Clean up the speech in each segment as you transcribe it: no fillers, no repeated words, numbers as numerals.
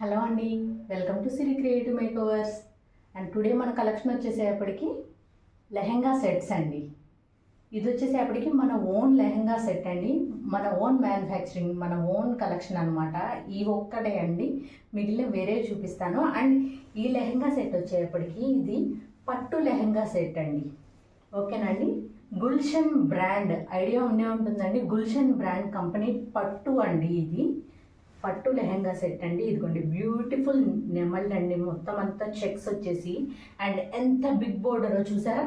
Hello అండి, welcome to Siri creative makeovers. And today మన collection వచ్చేసేపటికి lehenga sets అండి. ఇది వచ్చేసేపటికి మన ఓన్ లెహెంగా సెట్ అండి, మన ఓన్ మ్యానుఫ్యాక్చరింగ్, మన ఓన్ కలెక్షన్ అనమాట. ఈ ఒక్కటే అండి, మిగిలిన వేరే చూపిస్తాను. అండ్ ఈ లెహెంగా సెట్ వచ్చేప్పటికి ఇది పట్టు లెహెంగా సెట్ అండి. ఓకేనండి. గుల్షన్ బ్రాండ్ ఐడియా ఉండే ఉంటుందండి. గుల్షన్ బ్రాండ్ కంపెనీ పట్టు అండి. ఇది పట్టు లెహెంగా సెట్ అండి. ఇదిగోండి బ్యూటిఫుల్ నెమల్ అండి, మొత్తం అంతా చెక్స్ వచ్చేసి. అండ్ ఎంత బిగ్ బోర్డరో చూసారా,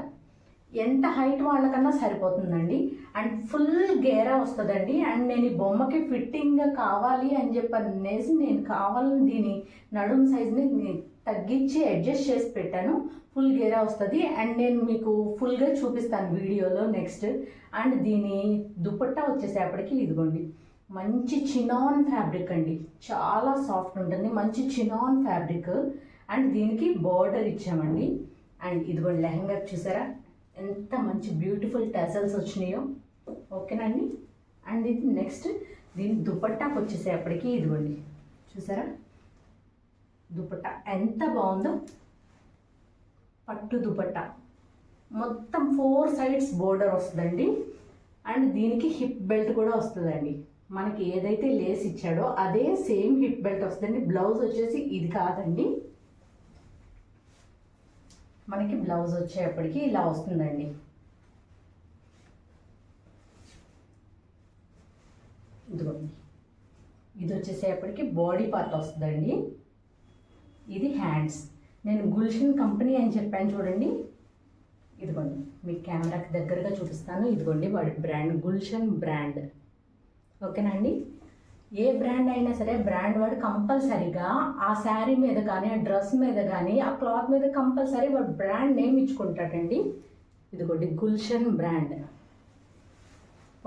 ఎంత హైట్ వాళ్ళకన్నా సరిపోతుందండి. అండ్ ఫుల్ గేరా వస్తుందండి. అండ్ నేను ఈ బొమ్మకి ఫిట్టింగ్ కావాలి అని చెప్పనేసి నేను కావాలని దీని నడుము సైజ్ని తగ్గించి అడ్జస్ట్ చేసి పెట్టాను. ఫుల్ గేరా వస్తుంది. అండ్ నేను మీకు ఫుల్గా చూపిస్తాను వీడియోలో నెక్స్ట్. అండ్ దీని దుపట్టా వచ్చేసేపటికి ఇదిగోండి మంచి చినాన్ ఫ్యాబ్రిక్ అండి, చాలా సాఫ్ట్ ఉంటుంది, మంచి చినాన్ ఫ్యాబ్రిక్. అండ్ దీనికి బార్డర్ ఇచ్చామండి. అండ్ ఇదిగోండి లెహంగా చూసారా ఎంత మంచి బ్యూటిఫుల్ టెజల్స్ వచ్చినాయో. ఓకేనండి. అండ్ ఇది నెక్స్ట్ దీని దుపట్టాకు వచ్చేసేపటికి ఇదిగోండి చూసారా దుపట్టా ఎంత బాగుందో. పట్టు దుపట్టా మొత్తం 4 సైడ్స్ బోర్డర్ వస్తుందండి. అండ్ దీనికి హిప్ బెల్ట్ కూడా వస్తుందండి. మనకి ఏదైతే లేస్ ఇచ్చాడో అదే సేమ్ హిప్ బెల్ట్ వస్తుందండి. బ్లౌజ్ వచ్చేసి ఇది కాదండి, మనకి బ్లౌజ్ వచ్చేప్పటికి ఇలా వస్తుందండి. ఇదిగోండి ఇది వచ్చేసేపటికి బాడీ పార్ట్ వస్తుందండి. ఇది హ్యాండ్స్. నేను గుల్షన్ కంపెనీ అని చెప్పాను చూడండి. ఇదిగోండి మీకు కెమెరాకి దగ్గరగా చూపిస్తాను. ఇదిగోండి వాడి బ్రాండ్ గుల్షన్ బ్రాండ్. ఓకేనా అండి. ఏ బ్రాండ్ అయినా సరే బ్రాండ్ వాడు కంపల్సరీగా ఆ శారీ మీద కానీ, ఆ డ్రెస్ మీద కానీ, ఆ క్లాత్ మీద కంపల్సరీ వాడు బ్రాండ్ నేమ్ ఇచ్చుకుంటాడండి. ఇదిగోండి గుల్షన్ బ్రాండ్.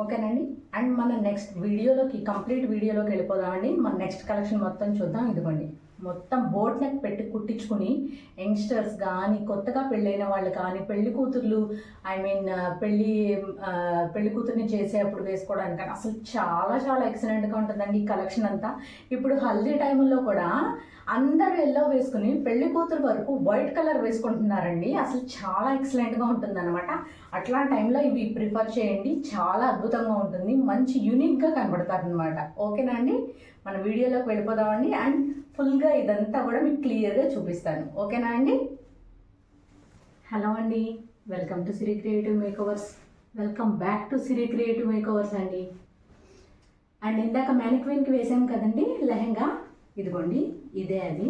ఓకేనండి. అండ్ మన నెక్స్ట్ వీడియోలోకి, కంప్లీట్ వీడియోలోకి వెళ్ళిపోదామండి. మన నెక్స్ట్ కలెక్షన్ మొత్తం చూద్దాం. ఇదిగోండి మొత్తం బోట్ నెక్ పెట్టి కుట్టించుకుని యంగ్స్టర్స్ కానీ, కొత్తగా పెళ్ళైన వాళ్ళు కానీ, పెళ్లి కూతుర్లు పెళ్లి కూతుర్ని చేసేటప్పుడు వేసుకోవడానికి కానీ అసలు చాలా చాలా ఎక్సలెంట్గా ఉంటుందండి ఈ కలెక్షన్ అంతా. ఇప్పుడు హల్దీ టైంలో కూడా అందరూ ఎల్లో వేసుకుని పెళ్లి కూతురు వరకు వైట్ కలర్ వేసుకుంటున్నారండి. అసలు చాలా ఎక్సలెంట్గా ఉంటుంది అనమాట. అట్లాంటి టైంలో ఇవి ప్రిఫర్ చేయండి, చాలా అద్భుతంగా ఉంటుంది, మంచి యూనిక్గా కనబడతారు అనమాట. ఓకేనా అండి. మన వీడియోలోకి వెళ్ళిపోదామండి. అండ్ ఫుల్గా ఇదంతా కూడా మీకు క్లియర్గా చూపిస్తాను. ఓకేనా అండి. హలో అండి, welcome to Siri creative makeovers. Welcome back to Siri creative makeovers అండి. అండ్ ఇందాక మ్యానిక్వీన్కి వేసాం కదండి లెహెంగా, ఇదిగోండి ఇదే అది.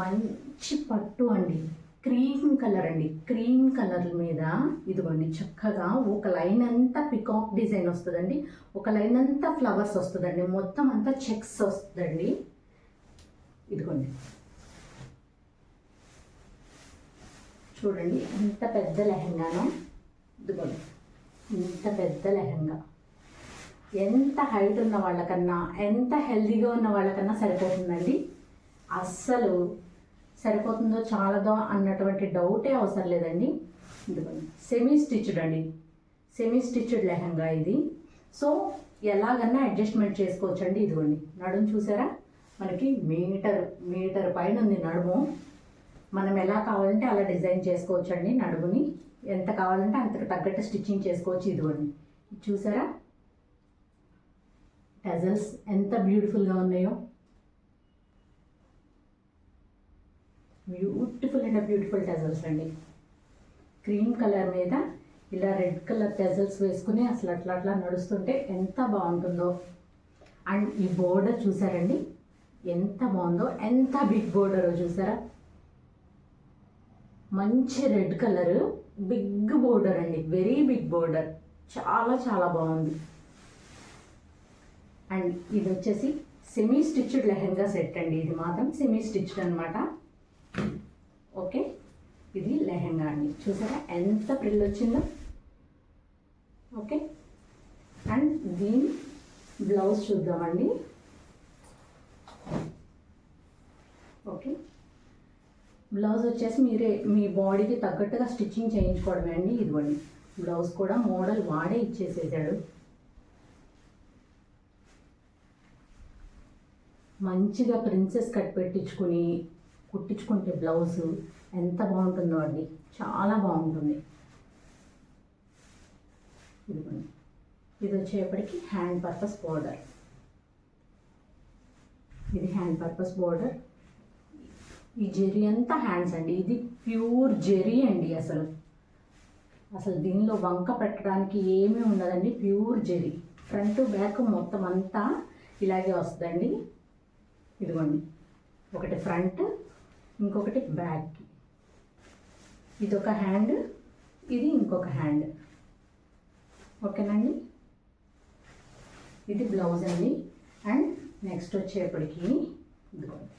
మంచి పట్టు అండి, క్రీమ్ కలర్ అండి. క్రీమ్ కలర్ మీద ఇదిగోండి చక్కగా ఒక లైన్ అంతా పికాక్ డిజైన్ వస్తుందండి, ఒక లైన్ అంతా ఫ్లవర్స్ వస్తుందండి, మొత్తం అంతా చెక్స్ వస్తుందండి. ఇదిగోండి చూడండి ఎంత పెద్ద లెహంగానో. ఇదిగోండి ఇంత పెద్ద లెహంగా ఎంత హైట్ ఉన్న వాళ్ళకన్నా, ఎంత హెల్దీగా ఉన్న వాళ్ళకన్నా సరిపోతుందండి. అస్సలు సరిపోతుందో చాలదో అన్నటువంటి డౌటే అవసరం లేదండి. ఇదిగోండి సెమీ స్టిచ్డ్ అండి, సెమీ స్టిచ్డ్ లెహంగా ఇది. సో ఎలాగన్నా అడ్జస్ట్మెంట్ చేసుకోవచ్చండి. ఇదిగోండి నడుము చూసారా, మనకి మీటర్ పైన ఉంది నడుము. మనం ఎలా కావాలంటే అలా డిజైన్ చేసుకోవచ్చండి. నడుముని ఎంత కావాలంటే అంతకు తగ్గట్టు స్టిచ్చింగ్ చేసుకోవచ్చు. ఇదిగోండి చూసారా టెజల్స్ ఎంత బ్యూటిఫుల్గా ఉన్నాయో. బ్యూటిఫుల్ టెజల్స్ అండి. క్రీమ్ కలర్ మీద ఇలా రెడ్ కలర్ టెజల్స్ వేసుకుని అసలు అట్లా నడుస్తుంటే ఎంత బాగుంటుందో. అండ్ ఈ బోర్డర్ చూసారండి ఎంత బాగుందో, ఎంత బిగ్ బోర్డరో చూసారా. మంచి రెడ్ కలర్, బిగ్ బోర్డర్ అండి, వెరీ బిగ్ బోర్డర్, చాలా చాలా బాగుంది. అండ్ ఇది వచ్చేసి సెమీ స్టిచ్డ్ లెహెంగా సెట్ అండి. ఇది మాత్రం సెమీ స్టిచ్డ్ అనమాట. ఓకే, ఇది లెహెంగా అండి. చూసారా ఎంత ప్రిల్ వచ్చిందో. ఓకే, అండ్ దీని బ్లౌజ్ చూద్దామండి. ఓకే, బ్లౌజ్ వచ్చేసి మీరే మీ బాడీకి తగ్గట్టుగా స్టిచ్చింగ్ చేయించుకోవడమే అండి. ఇదిగోండి బ్లౌజ్ కూడా మోడల్ వాడే ఇచ్చేసేసాడు. మంచిగా ప్రిన్సెస్ కట్ పెట్టించుకుని కుట్టించుకుంటే బ్లౌజు ఎంత బాగుంటుందో అండి, చాలా బాగుంటుంది. ఇదిగోండి, ఇది వచ్చేప్పటికి హ్యాండ్ పర్పస్ బోర్డర్. ఇది హ్యాండ్ పర్పస్ బోర్డర్. ఈ జెరీ అంతా హ్యాండ్స్ అండి. ఇది ప్యూర్ జెరీ అండి. అసలు దీనిలో వంక పెట్టడానికి ఏమీ ఉండదండి, ప్యూర్ జెరీ. ఫ్రంట్ బ్యాక్ మొత్తం అంతా ఇలాగే వస్తుందండి. ఇదిగోండి, ఒకటి ఫ్రంట్, ఇంకొకటి బ్యాక్. ఇది ఒక హ్యాండ్, ఇది ఇంకొక హ్యాండ్. ఓకేనండి, ఇది బ్లౌజ్ అండి. అండ్ నెక్స్ట్ వచ్చేప్పటికి ఇదిగోండి,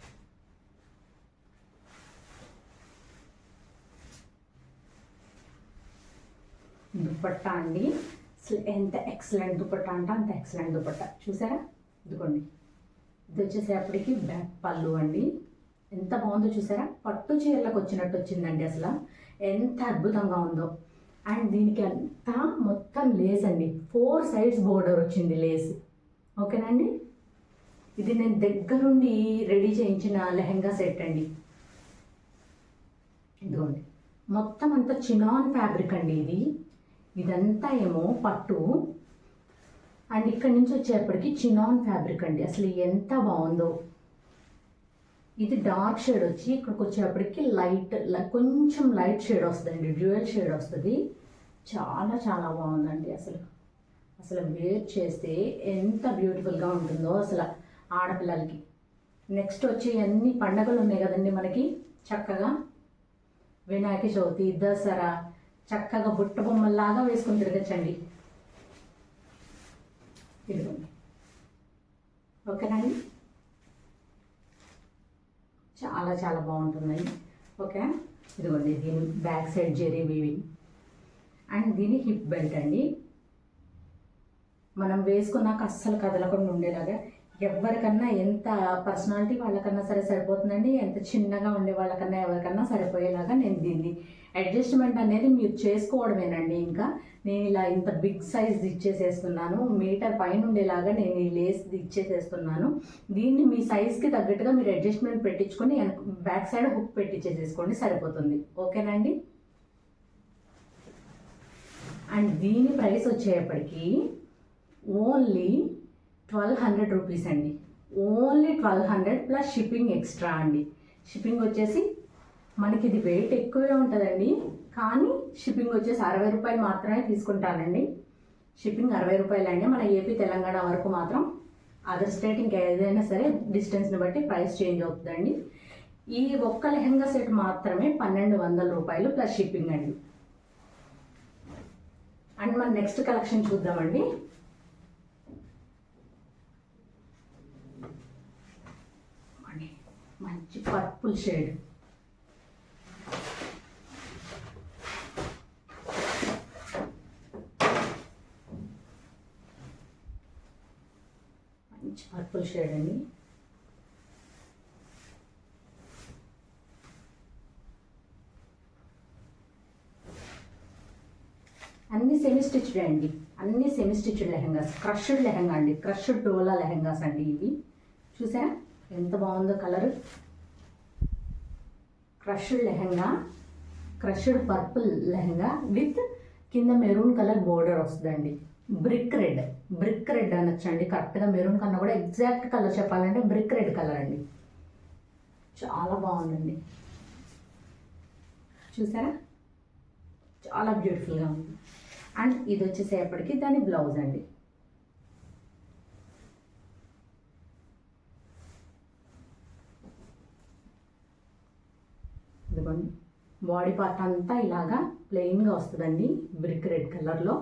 దుపట్టా అండి. ఎంత ఎక్సలెంట్ దుపట్టా అంటే అంత ఎక్సలెంట్ దుపట్టా. చూసారా, ఇదిగోండి, ఇది వచ్చేసేపటికి బ్యాక్ పళ్ళు అండి. ఎంత బాగుందో చూసారా, పట్టు చీరలకు వచ్చినట్టు వచ్చిందండి. అసలు ఎంత అద్భుతంగా ఉందో. అండ్ దీనికి అంతా మొత్తం లేస్ అండి, 4 సైడ్స్ బోర్డర్ వచ్చింది లేస్. ఓకేనండి, ఇది నేను దగ్గరుండి రెడీ చేయించిన లెహెంగా సెట్ అండి. ఇదిగోండి, మొత్తం అంతా చినాన్ ఫ్యాబ్రిక్ అండి. ఇదంతా ఏమో పట్టు, అండ్ ఇక్కడి నుంచి వచ్చేప్పటికి చినాన్ ఫ్యాబ్రిక్ అండి. అసలు ఎంత బాగుందో. ఇది డార్క్ షేడ్ వచ్చి ఇక్కడికి వచ్చేప్పటికి కొంచెం లైట్ షేడ్ వస్తుందండి, డ్యూయల్ షేడ్ వస్తుంది. చాలా చాలా బాగుందండి. అసలు వేర్ చేస్తే ఎంత బ్యూటిఫుల్గా ఉంటుందో అసలు ఆడపిల్లలకి. నెక్స్ట్ వచ్చి అన్ని పండగలు ఉన్నాయి కదండి మనకి. చక్కగా వినాయక చవితి, దసరా, చక్కగా బుట్ట బొమ్మల్లాగా వేసుకొని తిరగచ్చండి. ఇదిగోండి, ఓకేనండి, చాలా చాలా బాగుంటుందండి. ఓకే, ఇదిగోండి, దీని back side zari weaving. And దీని హిప్ బెల్ట్ అండి. మనం వేసుకున్నాక అస్సలు కదలకుండా ఉండేలాగా, ఎవరికన్నా ఎంత పర్సనాలిటీ వాళ్ళకన్నా సరే సరిపోతుందండి, ఎంత చిన్నగా ఉండే వాళ్ళకన్నా ఎవరికన్నా సరిపోయేలాగా నేను దీన్ని అడ్జస్ట్మెంట్ అనేది మీరు చేసుకోవడమేనండి. ఇంకా నేను ఇలా ఇంత బిగ్ సైజ్ ఇచ్చేసేస్తున్నాను, మీటర్ పైన ఉండేలాగా నేను ఈ లేస్ ఇచ్చేసేస్తున్నాను. దీన్ని మీ సైజ్కి తగ్గట్టుగా మీరు అడ్జస్ట్మెంట్ పెట్టించుకొని బ్యాక్ సైడ్ హుక్ పెట్టించేసేసుకోండి, సరిపోతుంది. ఓకేనండి, అండ్ దీని ప్రైస్ వచ్చేప్పటికి ఓన్లీ 1200 రూపీస్ అండి. ఓన్లీ 1200 ప్లస్ షిప్పింగ్ ఎక్స్ట్రా అండి. షిప్పింగ్ వచ్చేసి మనకి ఇది వెయిట్ ఎక్కువే ఉంటుందండి, కానీ షిప్పింగ్ వచ్చేసి 60 రూపాయలు మాత్రమే తీసుకుంటానండి. షిప్పింగ్ 60 రూపాయలు అండి. మన ఏపీ తెలంగాణ వరకు మాత్రం, అదర్ స్టేట్ ఇంకా ఏదైనా సరే డిస్టెన్స్ని బట్టి ప్రైస్ చేంజ్ అవుతుందండి. ఈ ఒక్క లెహంగా సెట్ మాత్రమే 1200 రూపాయలు ప్లస్ షిప్పింగ్ అండి. అండ్ మన నెక్స్ట్ కలెక్షన్ చూద్దామండి. మంచి పర్పుల్ షేడ్, మంచి పర్పుల్ షేడ్ అండి. అన్ని సెమీ స్టిచ్డ్ అండి, అన్ని semi stitched lehengas. Crushed lehenga అండి, క్రష్డ్ డోలా లెహంగాస్ అండి ఇవి. చూసారా ఎంత బాగుందో colour. Crushed lehenga, crushed purple lehenga with కింద మెరూన్ కలర్ బోర్డర్ వస్తుందండి. బ్రిక్ రెడ్ అనొచ్చండి. కరెక్ట్గా మెరూన్ కన్నా కూడా ఎగ్జాక్ట్ కలర్ చెప్పాలంటే బ్రిక్ రెడ్ కలర్ అండి. చాలా బాగుందండి, చూసారా, చాలా బ్యూటిఫుల్గా ఉంది. అండ్ ఇది వచ్చేసేపటికి దాని బ్లౌజ్ అండి. ఇదిగోండి, బాడీ పార్ట్ అంతా ఇలాగా ప్లెయిన్గా వస్తుందండి, బ్రిక్ రెడ్ కలర్లో.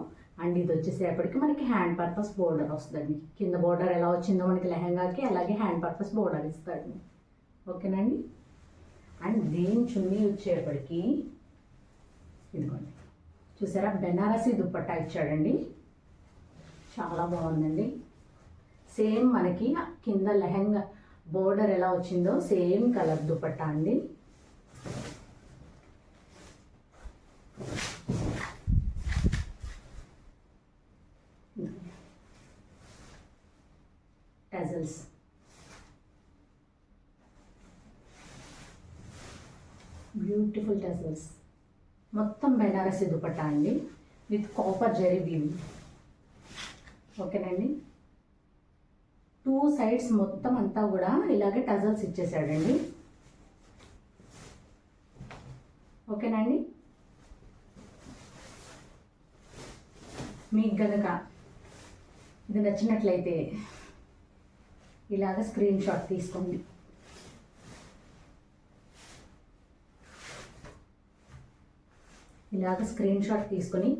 అండ్ ఇది వచ్చేసేపటికి మనకి హ్యాండ్ పర్పస్ బోర్డర్ వస్తుందండి. కింద బోర్డర్ ఎలా వచ్చిందో మనకి లెహంగాకి, అలాగే హ్యాండ్ పర్పస్ బోర్డర్ ఇస్తాడు. ఓకేనండి, అండ్ దీని చున్నీ వచ్చేపటికి ఇదిగోండి, చూసారా, బెనారసీ దుప్పట్టా ఇచ్చాడండి. చాలా బాగుందండి. సేమ్ మనకి కింద లెహంగా బోర్డర్ ఎలా వచ్చిందో సేమ్ కలర్ దుప్పట్టా అండి. టజల్స్ బ్యూటిఫుల్ టజల్స్, మొత్తం బెనారసి దుపట్టా అండి విత్ కాపర్ జరీ వీవ్. ఓకేనండి, 2 సైడ్స్ మొత్తం అంతా కూడా ఇలాగే టజల్స్ ఇచ్చేసాడండి. ఓకేనండి, మీకు గనక ఇది నచ్చినట్లయితే ఇలాగ స్క్రీన్ షాట్ తీసుకోండి. ఇలాగ స్క్రీన్ షాట్ తీసుకొని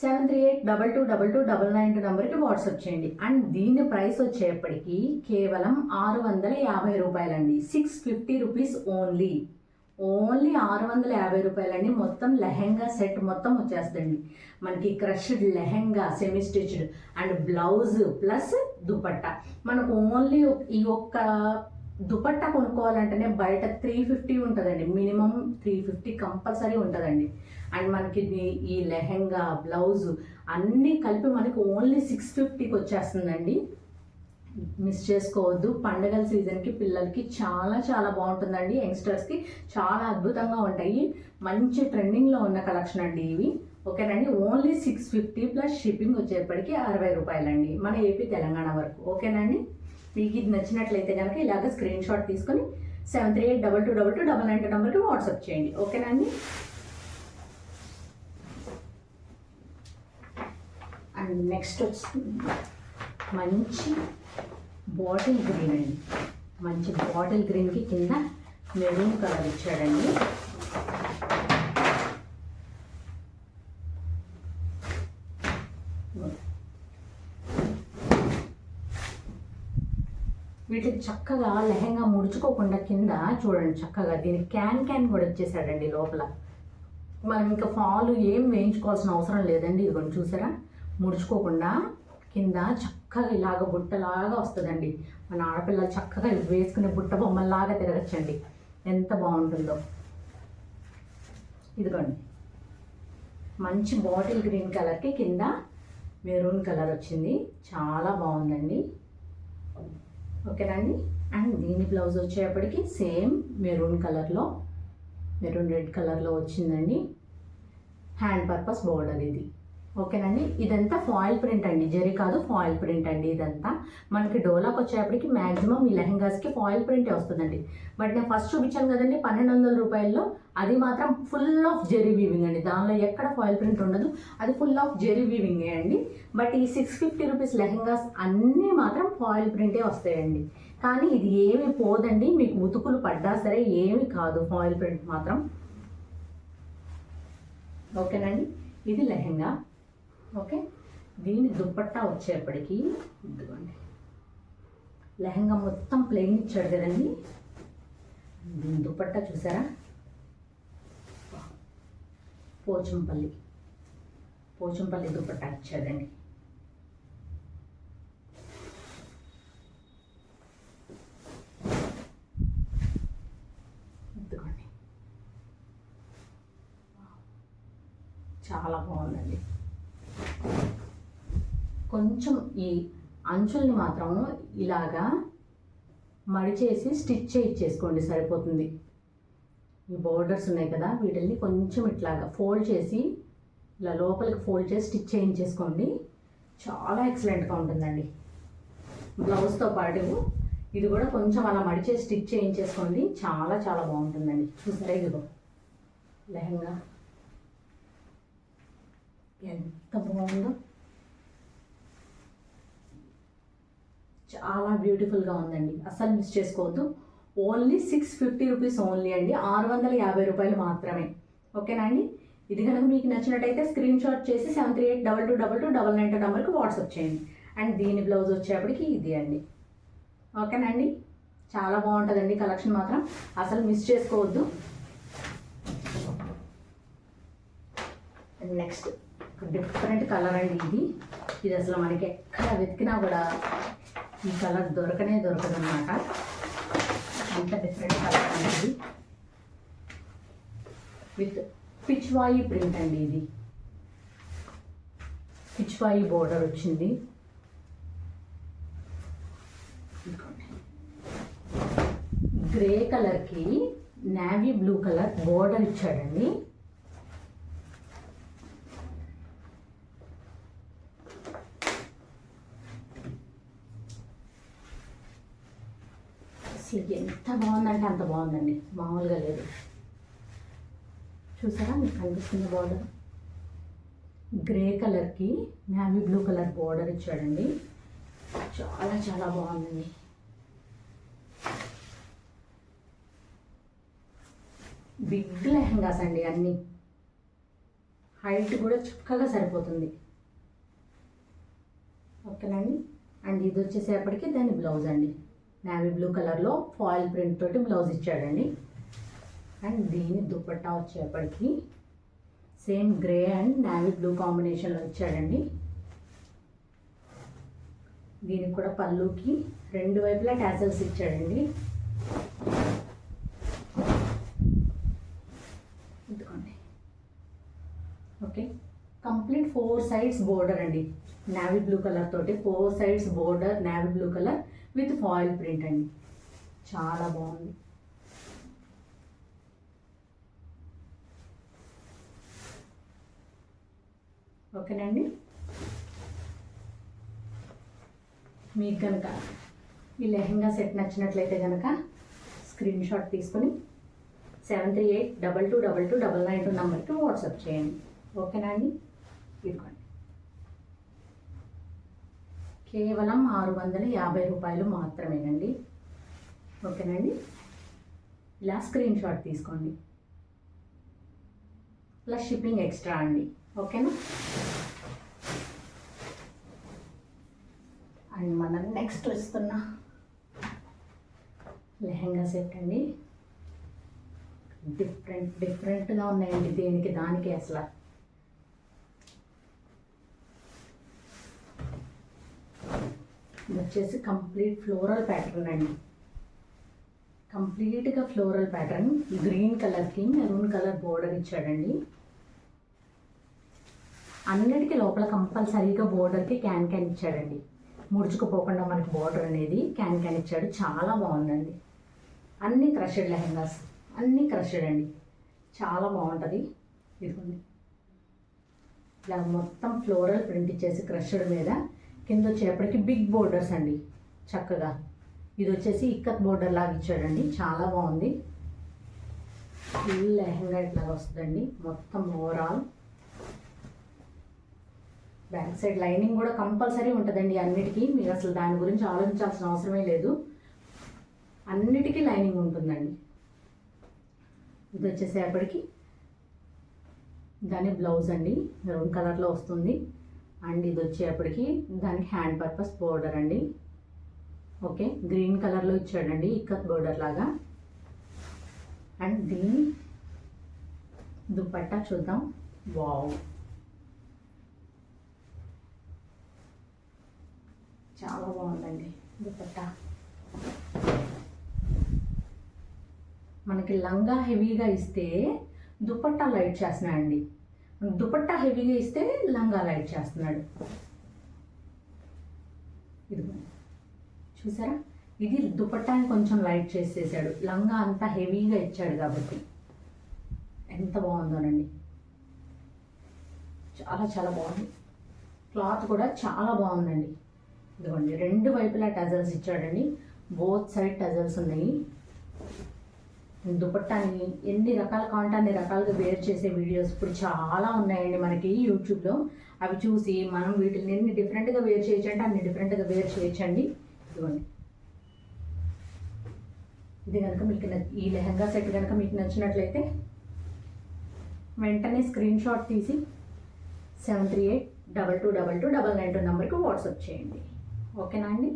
73822299 నెంబర్కి వాట్సాప్ చేయండి. అండ్ దీని ప్రైస్ వచ్చేప్పటికి కేవలం 650 రూపాయలండి. 650 రూపీస్ ఓన్లీ 650 రూపాయలండి. మొత్తం లెహెంగా సెట్ మొత్తం వచ్చేస్తుందండి మనకి. Crushed lehenga, semi stitched and blouse plus dupatta. మనకు ఓన్లీ ఈ ఒక్క దుపట్టా కొనుక్కోవాలంటేనే బయట 350 ఉంటుందండి, మినిమం 350 కంపల్సరీ ఉంటుందండి. అండ్ మనకి ఈ లెహెంగా, బ్లౌజ్ అన్నీ కలిపి మనకి ఓన్లీ 650కి వచ్చేస్తుందండి. మిస్ చేసుకోవద్దు. పండుగల సీజన్కి పిల్లలకి చాలా చాలా బాగుంటుందండి. యంగ్స్టర్స్కి చాలా అద్భుతంగా ఉంటాయి. మంచి ట్రెండింగ్లో ఉన్న కలెక్షన్ అండి ఇవి. ఓకేనండి, ఓన్లీ 650 ప్లస్ షిప్పింగ్ వచ్చేప్పటికి 60 రూపాయలండి మన ఏపీ తెలంగాణ వరకు. ఓకేనండి, మీకు ఇది నచ్చినట్లయితే కనుక ఇలాగ స్క్రీన్ షాట్ తీసుకొని 73822299 నెంబర్కి వాట్సాప్ చేయండి. ఓకేనండి, అండ్ నెక్స్ట్ వచ్చి మంచి బాటిల్ గ్రీన్ అండి. మంచి బాటిల్ గ్రీన్కి కింద మెరూన్ కలర్ ఇచ్చాడండి. వీటికి చక్కగా లెహెంగా ముడుచుకోకుండా కింద చూడండి, చక్కగా దీనికి క్యాన్ కూడా వచ్చేసాడండి లోపల. మనం ఇంకా ఫాల్ ఏం వేయించుకోవాల్సిన అవసరం లేదండి. ఇదిగోండి చూసారా, ముడుచుకోకుండా కింద చక్కగా ఇలాగ బుట్టలాగా వస్తుందండి. మన ఆడపిల్లలు చక్కగా వేసుకునే బుట్ట బొమ్మలాగా తిరగచ్చండి, ఎంత బాగుంటుందో. ఇదిగోండి, మంచి బాటిల్ గ్రీన్ కలర్కి కింద మెరూన్ కలర్ వచ్చింది, చాలా బాగుందండి. ఓకేనండి, అండ్ దీని బ్లౌజ్ వచ్చేప్పటికి సేమ్ మెరూన్ కలర్లో, మెరూన్ రెడ్ కలర్లో వచ్చిందండి. హ్యాండ్ పర్పస్ బోర్డర్ ఇది. ఓకేనండి, ఇదంతా ఫాయిల్ ప్రింట్ అండి, జరీ కాదు, ఫాయిల్ ప్రింట్ అండి. ఇదంతా మనకి డోలాకి వచ్చేప్పటికి మ్యాక్సిమం ఈ లెహెంగాస్కి ఫాయిల్ ప్రింటే వస్తుందండి. బట్ నేను ఫస్ట్ చూపించాను కదండి 1200 రూపాయల్లో, అది మాత్రం ఫుల్ ఆఫ్ జరీ వీవింగ్ అండి. దానిలో ఎక్కడ ఫాయిల్ ప్రింట్ ఉండదు, అది ఫుల్ ఆఫ్ జరీ వీవింగే అండి. బట్ ఈ 650 రూపీస్ లెహెంగాస్ అన్నీ మాత్రం ఫాయిల్ ప్రింటే వస్తాయండి. కానీ ఇది ఏమి పోదండి, మీకు ఉతుకులు పడ్డా సరే ఏమి కాదు ఫాయిల్ ప్రింట్ మాత్రం. ఓకేనండి, ఇది లెహెంగా. ఓకే, దీని దుపట్టా వచ్చేప్పటికి ఇదిగోండి, లెహంగా మొత్తం ప్లెయిన్ ఇచ్చాడు కదండి. దీని దుపట్టా చూసారా, పోచంపల్లి దుపట్టా ఇచ్చాడండి. ఇదిగోండి, చాలా బాగుందండి. కొంచెం ఈ అంచుల్ని మాత్రం ఇలాగా మడిచేసి స్టిచ్ చేయించేసుకోండి, సరిపోతుంది. ఈ బోర్డర్స్ ఉన్నాయి కదా, వీటిని కొంచెం ఇట్లాగా ఫోల్డ్ చేసి ఇలా లోపలికి ఫోల్డ్ చేసి స్టిచ్ చేయించేసుకోండి, చాలా ఎక్సలెంట్గా ఉంటుందండి. బ్లౌజ్తో పాటు ఇది కూడా కొంచెం అలా మడిచేసి స్టిచ్ చేయించేసుకోండి, చాలా చాలా బాగుంటుందండి. చూసారా, ఇదిగో లెహంగా ఎంత బాగుందో, చాలా బ్యూటిఫుల్గా ఉందండి. అస్సలు మిస్ చేసుకోవద్దు. ఓన్లీ 650 రూపీస్ ఓన్లీ అండి, 650 రూపాయలు మాత్రమే. ఓకేనా అండి, ఇది కనుక మీకు నచ్చినట్టయితే స్క్రీన్ షాట్ చేసి 73822299 నెంబర్కి వాట్సాప్ చేయండి. అండ్ దీని బ్లౌజ్ వచ్చేప్పటికి ఇది అండి. ఓకేనా అండి, చాలా బాగుంటుందండి కలెక్షన్ మాత్రం, అసలు మిస్ చేసుకోవద్దు. నెక్స్ట్ డిఫరెంట్ కలర్ అండి ఇది అసలు మనకి ఎక్కడ వెతికినా కూడా ఈ కలర్ దొరకదు అన్నమాట. అంత డిఫరెంట్ కలర్ అండి, విత్ పిచ్వాయి ప్రింట్ అండి. ఇది పిచ్వాయి బోర్డర్ వచ్చింది. గ్రే కలర్కి నేవీ బ్లూ కలర్ బోర్డర్ ఇచ్చాడండి. అసలు ఎంత బాగుందంటే అంత బాగుందండి, మామూలుగా లేదు. చూసారా, మీకు కనిపిస్తుంది బోర్డర్. గ్రే కలర్కి నేవీ బ్లూ కలర్ బోర్డర్ ఇచ్చాడండి. చాలా చాలా బాగుందండి. బిగ్ లెహంగాస్ అండి అన్నీ. హైట్ కూడా చక్కగా సరిపోతుంది. ఓకేనండి. అండ్ ఇది వచ్చేసేపటికి దాని బ్లౌజ్ అండి. నేవీ బ్లూ కలర్లో ఫాయిల్ ప్రింట్ తోటి బ్లౌజ్ ఇచ్చాడండి. అండ్ దీని దుపట్టా వచ్చేప్పటికి same grey and navy blue కాంబినేషన్లో ఇచ్చాడండి. దీనికి కూడా పళ్ళుకి రెండు వైపులా టాసల్స్ ఇచ్చాడండి. ఇదిగోండి. ఓకే, కంప్లీట్ 4 సైడ్స్ బోర్డర్ అండి. నేవీ బ్లూ కలర్ తోటి 4 sides border navy blue colour with foil print అండి. చాలా బాగుంది. ఓకేనండి. మీకు కనుక ఈ లెహంగా సెట్ నచ్చినట్లయితే కనుక స్క్రీన్ షాట్ తీసుకొని 7382229992 నెంబర్కి వాట్సాప్ చేయండి. ఓకేనా అండి. ఇదిగోండి, కేవలం 650 రూపాయలు మాత్రమేనండి. ఓకేనండి. ఇలా స్క్రీన్ షాట్ తీసుకోండి, ప్లస్ షిప్పింగ్ ఎక్స్ట్రా అండి. ఓకేనా. అండ్ మనం నెక్స్ట్ వస్తున్న లెహంగా సెట్ అండి. డిఫరెంట్గా ఉన్నాయండి, దేనికి దానికి అసలు. ఇది వచ్చేసి కంప్లీట్ ఫ్లోరల్ ప్యాటర్న్ అండి. కంప్లీట్గా ఫ్లోరల్ ప్యాటర్న్. గ్రీన్ కలర్కి మెరూన్ కలర్ బోర్డర్ ఇచ్చాడండి. అన్నిటికీ లోపల కంపల్సరీగా బోర్డర్కి క్యాన్ ఇచ్చాడండి. ముడుచుకుపోకుండా మనకి బోర్డర్ అనేది క్యాన్ ఇచ్చాడు. చాలా బాగుందండి. అన్ని క్రషెడ్ లెహంగాస్, అన్నీ క్రషెడ్ అండి. చాలా బాగుంటుంది. ఇదిగోండి, ఇలా మొత్తం ఫ్లోరల్ ప్రింట్ ఇచ్చేసి క్రషెడ్ మీద కింద వచ్చేప్పటికి బిగ్ బోర్డర్స్ అండి. చక్కగా ఇది వచ్చేసి ఇక్కత్ బోర్డర్ లాగా ఇచ్చాడండి. చాలా బాగుంది. ఫుల్ లెహంగా ఇట్లాగా వస్తుందండి మొత్తం ఓవరాల్. బ్యాక్ సైడ్ లైనింగ్ కూడా కంపల్సరీ ఉంటుందండి అన్నిటికీ. మీరు అసలు దాని గురించి ఆలోచించాల్సిన అవసరమే లేదు, అన్నిటికీ లైనింగ్ ఉంటుందండి. ఇది వచ్చేసేపటికి దాని బ్లౌజ్ అండి, మెరూన్ కలర్లో వస్తుంది. అండ్ ఇది వచ్చేప్పటికి దానికి హ్యాండ్ పర్పస్ బోర్డర్ అండి. ఓకే, గ్రీన్ కలర్లో ఇచ్చాడండి ఇక్కత్ బోర్డర్ లాగా. అండ్ దీని దుపట్టా చూద్దాం. వావ్, చాలా బాగుందండి దుపట్టా. మనకి లంగా హెవీగా ఇస్తే దుపట్టా లైట్ చేస్తున్నాడండి. దుపట్టా హెవీగా ఇస్తే లంగా లైట్ చేస్తున్నాడు. ఇదిగో చూసారా, ఇది దుపట్టాని కొంచెం లైట్ చేసేసాడు, లంగా అంతా హెవీగా ఇచ్చాడు కాబట్టి. ఎంత బాగుందోనండి, చాలా చాలా బాగుంది. క్లాత్ కూడా చాలా బాగుందండి. ఇదిగోండి, రెండు వైపులా టజల్స్ ఇచ్చాడండి. బోత్ సైడ్ టజల్స్ ఉన్నాయి. దుపట్టాని ఎన్ని రకాల కావాలంటే అన్ని రకాలుగా వేర్ చేసే వీడియోస్ ఇప్పుడు చాలా ఉన్నాయండి మనకి యూట్యూబ్లో. అవి చూసి మనం వీటిని ఎన్ని డిఫరెంట్గా వేర్ చేయొచ్చు అంటే అన్ని డిఫరెంట్గా వేర్ చేయొచ్చండి. ఇదిగోండి, ఇది కనుక మీకు ఈ లెహంగా సెట్ కనుక మీకు నచ్చినట్లయితే వెంటనే స్క్రీన్ షాట్ తీసి 7382229992 నెంబర్కి వాట్సాప్ చేయండి. ఓకేనా అండి.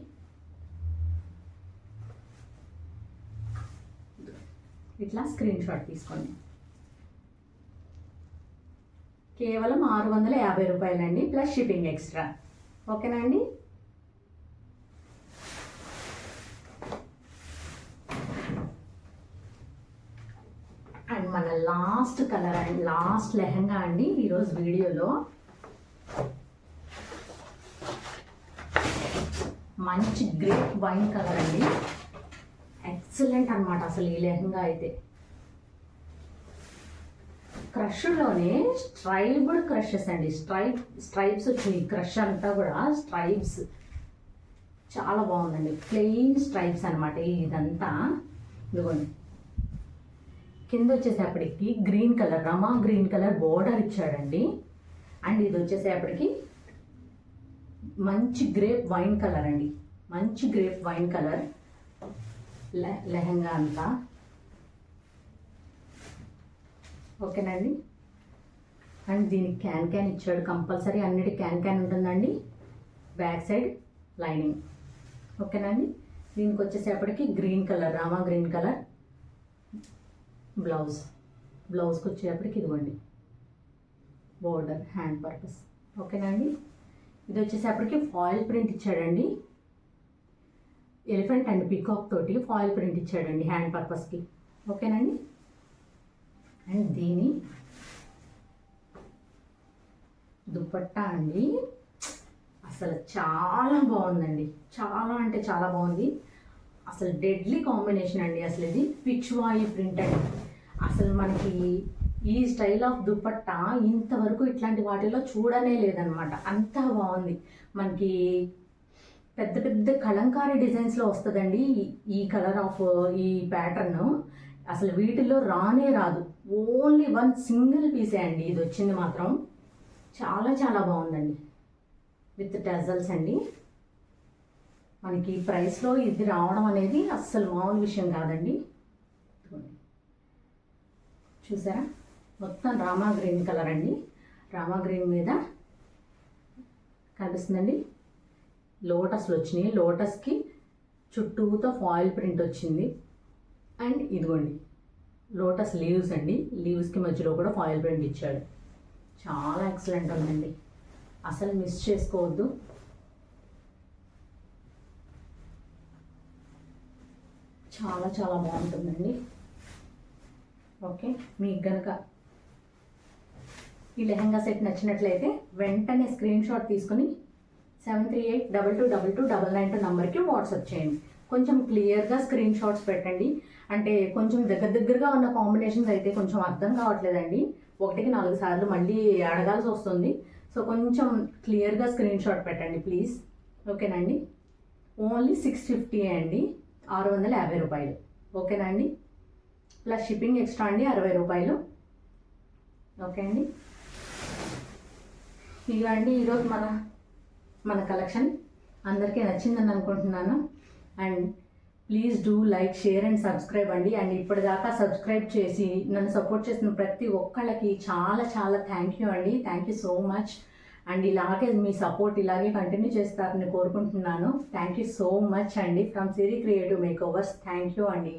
ఇట్లా స్క్రీన్ షాట్ తీసుకోండి. కేవలం 650 రూపాయలండి, ప్లస్ షిప్పింగ్ ఎక్స్ట్రా. ఓకేనా అండి. అండ్ మన last colour and last lehenga అండి ఈరోజు వీడియోలో. మంచి గ్రేప్ వైన్ కలర్ అండి. ఎక్సలెంట్ అనమాట అసలు ఈ లెహంగా అయితే. క్రష్లోనే స్ట్రైబ్డ్ క్రషెస్ అండి, స్ట్రైప్స్ వచ్చినాయి. క్రష్ అంతా కూడా స్ట్రైప్స్, చాలా బాగుందండి. ప్లెయిన్ స్ట్రైప్స్ అనమాట ఇదంతా. ఇదిగోండి, కింద వచ్చేసేపటికి గ్రీన్ కలర్, రమా గ్రీన్ కలర్ బోర్డర్ ఇచ్చాడండి. అండ్ ఇది వచ్చేసేపటికి మంచి గ్రేప్ వైన్ కలర్ అండి, మంచి గ్రేప్ వైన్ కలర్ లెహంగా అంతా. ఓకేనండి. అండ్ దీనికి క్యాన్ ఇచ్చాడు, కంపల్సరీ అన్నిటి క్యాన్ ఉంటుందండి. Back side lining. ఓకేనండి. దీనికి వచ్చేసేపటికి green colour, Rama green colour బ్లౌజ్కి వచ్చేటప్పటికి ఇదిగోండి బోర్డర్, హ్యాండ్ పర్పస్. ఓకేనండి. ఇది వచ్చేసేపటికి ఫాయిల్ ప్రింట్ ఇచ్చాడండి, ఎలిఫెంట్ అండ్ పీకాక్ తోటి ఫాయిల్ ప్రింట్ ఇచ్చాడండి హ్యాండ్ పర్పస్కి. ఓకేనండి. అండ్ దీని దుపట్టా అండి అసలు చాలా బాగుందండి, చాలా అంటే చాలా బాగుంది. అసలు డెడ్లీ కాంబినేషన్ అండి. అసలు ఇది పిచ్వాయి ప్రింట్ అండి. అసలు మనకి ఈ స్టైల్ ఆఫ్ దుపట్టా ఇంతవరకు ఇట్లాంటి వాటిలో చూడనే లేదనమాట, అంతా బాగుంది. మనకి పెద్ద పెద్ద కలంకారీ డిజైన్స్లో వస్తుందండి ఈ కలర్ ఆఫ్ ఈ ప్యాటర్న్. అసలు వీటిలో రానే రాదు, ఓన్లీ వన్ సింగిల్ పీసే అండి ఇది వచ్చింది. మాత్రం చాలా చాలా బాగుందండి, విత్ టజల్స్ అండి. మనకి ప్రైస్లో ఇది రావడం అనేది అస్సలు మామూలు విషయం కాదండి. చూసారా, మొత్తం రామా గ్రీన్ కలర్ అండి. రామా గ్రీన్ మీద కనిపిస్తుందండి లోటస్లు వచ్చినాయి, లోటస్కి చుట్టూతో ఫాయిల్ ప్రింట్ వచ్చింది. అండ్ ఇదిగోండి లోటస్ లీవ్స్ అండి, లీవ్స్కి మధ్యలో కూడా ఫాయిల్ ప్రింట్ ఇచ్చాడు. చాలా ఎక్సలెంట్ ఉందండి, అసలు మిస్ చేసుకోవద్దు. చాలా చాలా బాగుంటుందండి. ఓకే, మీకు కనుక ఈ లెహంగా సెట్ నచ్చినట్లయితే వెంటనే స్క్రీన్ షాట్ తీసుకుని 7382222299 నంబర్కి వాట్సాప్ చేయండి. కొంచెం క్లియర్గా స్క్రీన్ షాట్స్ పెట్టండి. అంటే కొంచెం దగ్గరగా ఉన్న కాంబినేషన్స్ అయితే కొంచెం అర్థం కావట్లేదండి, 1కి 4 సార్లు మళ్ళీ అడగాల్సి వస్తుంది. సో కొంచెం క్లియర్గా స్క్రీన్ షాట్ పెట్టండి ప్లీజ్. ఓకేనండి. ఓన్లీ 650 అండి, 650 రూపాయలు. ఓకేనండి. ప్లస్ షిప్పింగ్ ఎక్స్ట్రా అండి 60 రూపాయలు. ఓకే అండి. ఇక అండి ఈరోజు మన కలెక్షన్ అందరికీ నచ్చిందని అనుకుంటున్నాను. And please do like, share and subscribe అండి. అండ్ ఇప్పటిదాకా సబ్స్క్రైబ్ చేసి నన్ను సపోర్ట్ చేసిన ప్రతి ఒక్కళ్ళకి చాలా చాలా థ్యాంక్ యూ అండి. Thank you so much. And ఇలాగే మీ సపోర్ట్ ఇలాగే కంటిన్యూ చేస్తారని కోరుకుంటున్నాను. థ్యాంక్ యూ సో మచ్ అండి. From Siri creative makeovers. Thank you అండి.